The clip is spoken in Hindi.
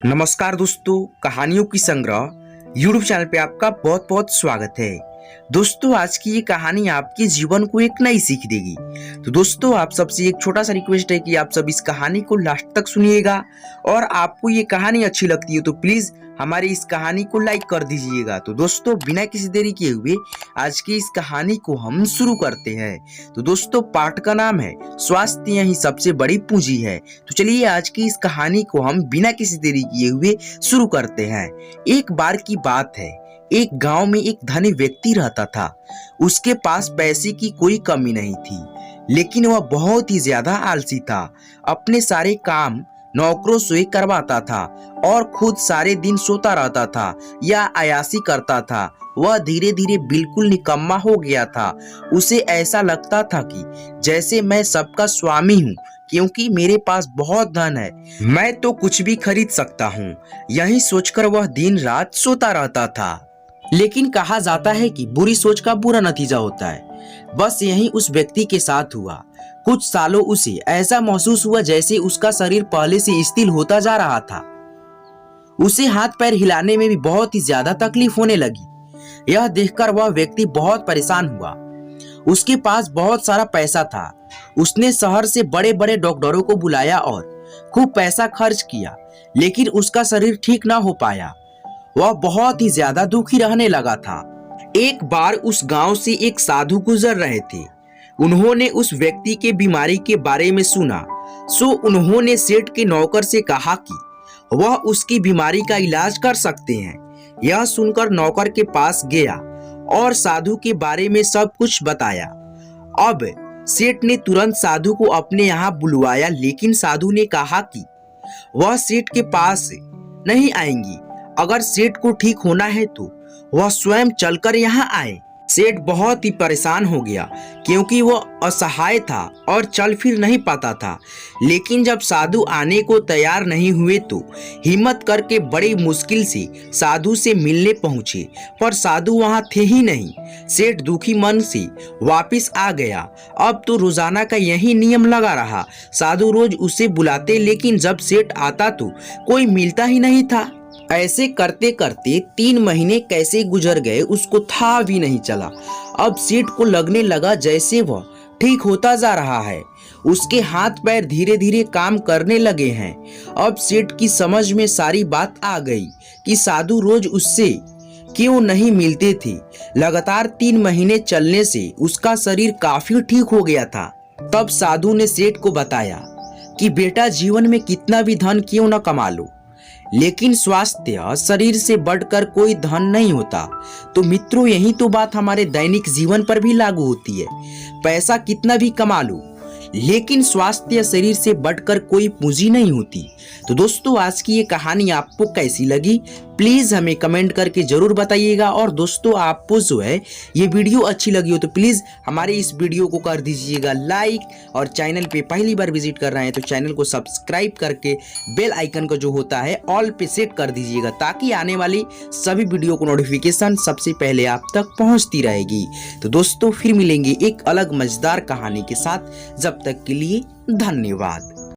नमस्कार दोस्तों, कहानियों की संग्रह यूट्यूब चैनल पे आपका बहुत बहुत स्वागत है। दोस्तों, आज की ये कहानी आपके जीवन को एक नई सीख देगी। तो दोस्तों, आप सबसे एक छोटा सा रिक्वेस्ट है कि आप सब इस कहानी को लास्ट तक सुनिएगा और आपको ये कहानी अच्छी लगती है तो प्लीज हमारी इस कहानी को लाइक कर दीजिएगा। तो दोस्तों, बिना किसी देरी किए हुए आज की इस कहानी को हम शुरू करते हैं। तो दोस्तों, पाठ का नाम है स्वास्थ्य ही सबसे बड़ी पूंजी है। तो चलिए आज की इस कहानी को हम बिना किसी देरी किए हुए शुरू करते हैं। एक बार की बात है, एक गांव में एक धनी व्यक्ति रहता था। उसके पास पैसे की कोई कमी नहीं थी, लेकिन वह बहुत ही ज्यादा आलसी था। अपने सारे काम नौकरों से करवाता था और खुद सारे दिन सोता रहता था या अयासी करता था। वह धीरे धीरे बिल्कुल निकम्मा हो गया था। उसे ऐसा लगता था कि जैसे मैं सबका स्वामी हूँ, क्योंकि मेरे पास बहुत धन है, मैं तो कुछ भी खरीद सकता हूँ। यही सोचकर वह दिन रात सोता रहता था। लेकिन कहा जाता है कि बुरी सोच का बुरा नतीजा होता है। बस यही उस व्यक्ति के साथ हुआ। कुछ सालों उसे ऐसा महसूस हुआ जैसे उसका शरीर पहले से स्थिर होता जा रहा था। उसे हाथ पैर हिलाने में भी बहुत ही ज्यादा तकलीफ होने लगी। यह देखकर वह व्यक्ति बहुत परेशान हुआ। उसके पास बहुत सारा पैसा था। उसने शहर से बड़े बड़े डॉक्टरों को बुलाया और खूब पैसा खर्च किया, लेकिन उसका शरीर ठीक ना हो पाया। वह बहुत ही ज्यादा दुखी रहने लगा था। एक बार उस गांव से एक साधु गुजर रहे थे। उन्होंने उस व्यक्ति के बीमारी के बारे में सुना, सो उन्होंने सेठ के नौकर से कहा कि वह उसकी बीमारी का इलाज कर सकते हैं। यह सुनकर नौकर के पास गया और साधु के बारे में सब कुछ बताया। अब सेठ ने तुरंत साधु को अपने यहाँ बुलवाया, लेकिन साधु ने कहा कि वह सेठ के पास नहीं आएंगी। अगर सेठ को ठीक होना है तो वह स्वयं चलकर यहाँ आए। सेठ बहुत ही परेशान हो गया, क्योंकि वह असहाय था और चल फिर नहीं पाता था। लेकिन जब साधु आने को तैयार नहीं हुए तो हिम्मत करके बड़ी मुश्किल से साधु से मिलने पहुंचे, पर साधु वहां थे ही नहीं। सेठ दुखी मन से वापिस आ गया। अब तो रोजाना का यही नियम लगा रहा। साधु रोज उसे बुलाते, लेकिन जब सेठ आता तो कोई मिलता ही नहीं था। ऐसे करते करते 3 महीने कैसे गुजर गए उसको था भी नहीं चला। अब सेठ को लगने लगा जैसे वह ठीक होता जा रहा है। उसके हाथ पैर धीरे धीरे काम करने लगे हैं। अब सेठ की समझ में सारी बात आ गई कि साधु रोज उससे क्यों नहीं मिलते थे। लगातार 3 महीने चलने से उसका शरीर काफी ठीक हो गया था। तब साधु ने सेठ को बताया कि बेटा, जीवन में कितना भी धन क्यों न कमा लो, लेकिन स्वास्थ्य शरीर से बढ़कर कोई धन नहीं होता। तो मित्रों, यही तो बात हमारे दैनिक जीवन पर भी लागू होती है। पैसा कितना भी कमा लो, लेकिन स्वास्थ्य शरीर से बढ़कर कोई पूंजी नहीं होती। तो दोस्तों, आज की ये कहानी आपको कैसी लगी प्लीज हमें कमेंट करके जरूर बताइएगा। और दोस्तों, आपको जो है ये वीडियो अच्छी लगी हो तो प्लीज हमारे इस वीडियो को कर दीजिएगा लाइक, और चैनल पे पहली बार विजिट कर रहे हैं तो चैनल को सब्सक्राइब करके बेल आइकन का जो होता है ऑल पे सेट कर दीजिएगा, ताकि आने वाली सभी वीडियो को नोटिफिकेशन सबसे पहले आप तक पहुंचती रहेगी। तो दोस्तों, फिर मिलेंगे एक अलग मजेदार कहानी के साथ। जब तक के लिए धन्यवाद।